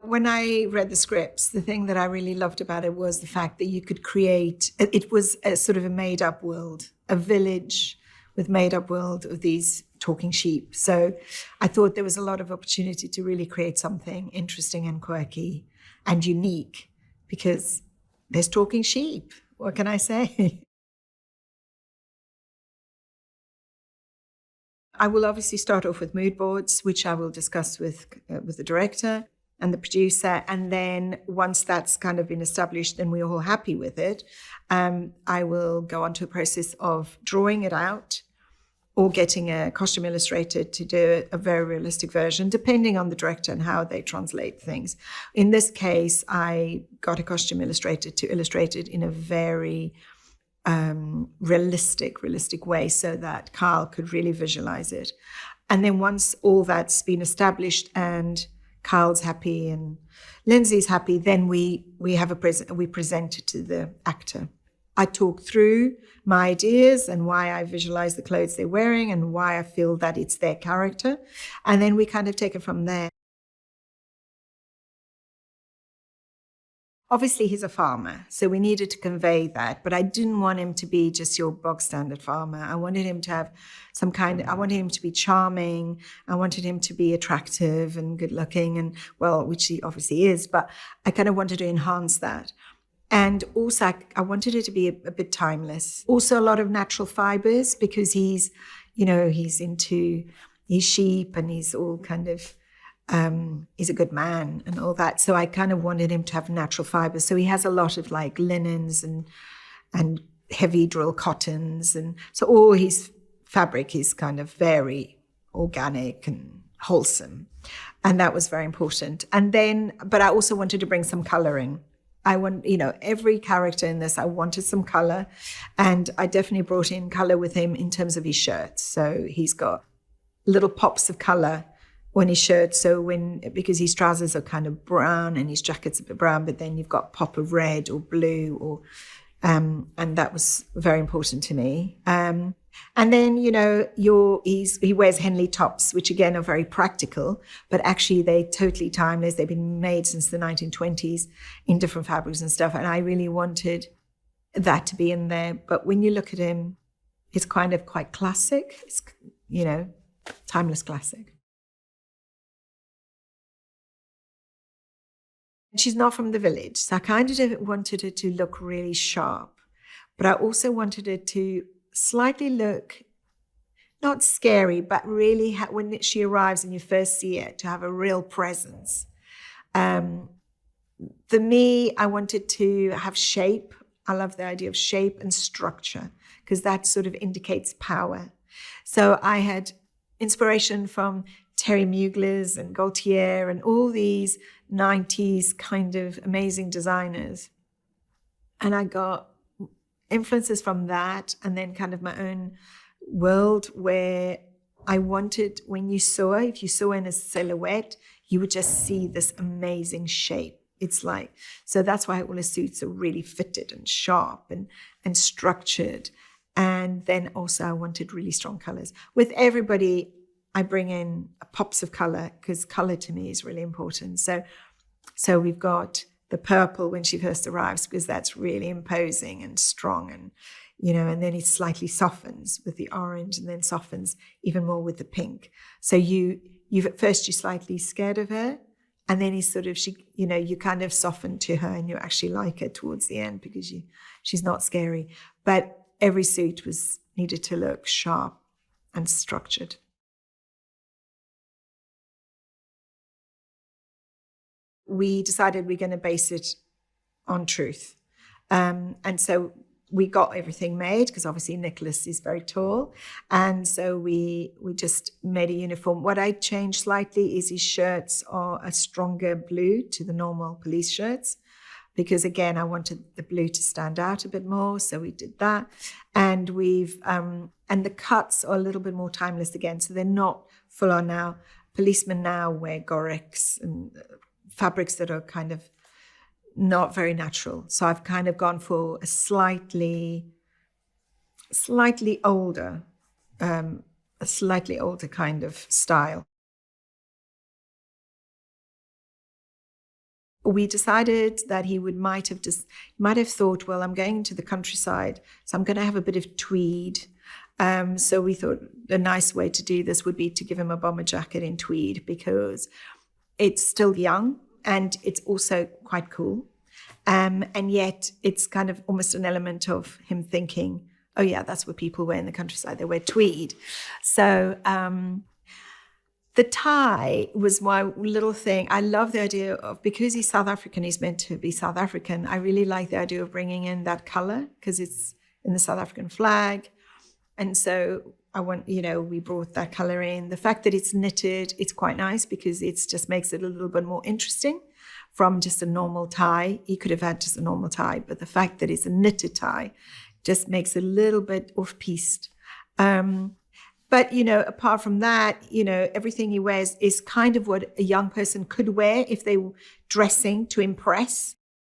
When I read the scripts, the thing that I really loved about it was the fact that you could create, it was a sort of a made up world, a village with made up world of these talking sheep. So I thought there was a lot of opportunity to really create something interesting and quirky and unique because there's talking sheep. What can I say? I will obviously start off with mood boards, which I will discuss with the director and the producer. And then once that's kind of been established and we're all happy with it, I will go on to a process of drawing it out or getting a costume illustrator to do a very realistic version, depending on the director and how they translate things. In this case, I got a costume illustrator to illustrate it in a very realistic way so that Carl could really visualize it. And then once all that's been established and Carl's happy and Lindsay's happy, then we present it to the actor. I talk through my ideas and why I visualize the clothes they're wearing and why I feel that it's their character. And then we kind of take it from there. Obviously, he's a farmer, so we needed to convey that. But I didn't want him to be just your bog standard farmer. I wanted him to have I wanted him to be charming. I wanted him to be attractive and good looking and, well, which he obviously is, but I kind of wanted to enhance that. And also, I wanted it to be a bit timeless. Also, a lot of natural fibers because he's sheep and he's all kind of, he's a good man and all that. So I kind of wanted him to have natural fibers. So he has a lot of like linens and heavy drill cottons. And so all his fabric is kind of very organic and wholesome. And that was very important. And then, but I also wanted to bring some color in. I want, every character in this, I wanted some color. And I definitely brought in color with him in terms of his shirts. So he's got little pops of color on his shirt. So because his trousers are kind of brown and his jacket's a bit brown, but then you've got pop of red or blue or, and that was very important to me. And then, he wears Henley tops, which again are very practical, but actually they're totally timeless. They've been made since the 1920s in different fabrics and stuff. And I really wanted that to be in there. But when you look at him, it's kind of quite classic. It's, timeless classic. She's not from the village. So I kind of wanted her to look really sharp, but I also wanted her to slightly look not scary, but really when she arrives and you first see it, to have a real presence. For me, I wanted to have shape. I love the idea of shape and structure because that sort of indicates power. So I had inspiration from Terry Mugler's and Gaultier and all these 90s kind of amazing designers. And I got influences from that and then kind of my own world where I wanted, if you saw in a silhouette, you would just see this amazing shape. It's like, so that's why all the suits are really fitted and sharp and structured. And then also I wanted really strong colors. With everybody, I bring in pops of color because color to me is really important. So we've got the purple when she first arrives because that's really imposing and strong and, and then it slightly softens with the orange and then softens even more with the pink. So you at first you're slightly scared of her and then you kind of soften to her and you actually like her towards the end because she's not scary. But every suit needed to look sharp and structured. We decided we're going to base it on truth. And so we got everything made because obviously Nicholas is very tall. And so we just made a uniform. What I changed slightly is his shirts are a stronger blue to the normal police shirts because again, I wanted the blue to stand out a bit more. So we did that. And and the cuts are a little bit more timeless again. So they're not full on now. Policemen now wear Gorex and fabrics that are kind of not very natural. So I've kind of gone for a slightly older kind of style. we decided that he might have thought, well, I'm going to the countryside, so I'm going to have a bit of tweed. So we thought a nice way to do this would be to give him a bomber jacket in tweed, because it's still young and it's also quite cool. And yet it's kind of almost an element of him thinking, oh yeah, that's what people wear in the countryside. They wear tweed. So the tie was my little thing. I love the idea of, because he's South African, he's meant to be South African. I really like the idea of bringing in that color because it's in the South African flag. And so we brought that color in. The fact that it's knitted, it's quite nice because it just makes it a little bit more interesting from just a normal tie. He could have had just a normal tie, but the fact that it's a knitted tie just makes it a little bit off-piste. But, apart from that, everything he wears is kind of what a young person could wear if they were dressing to impress.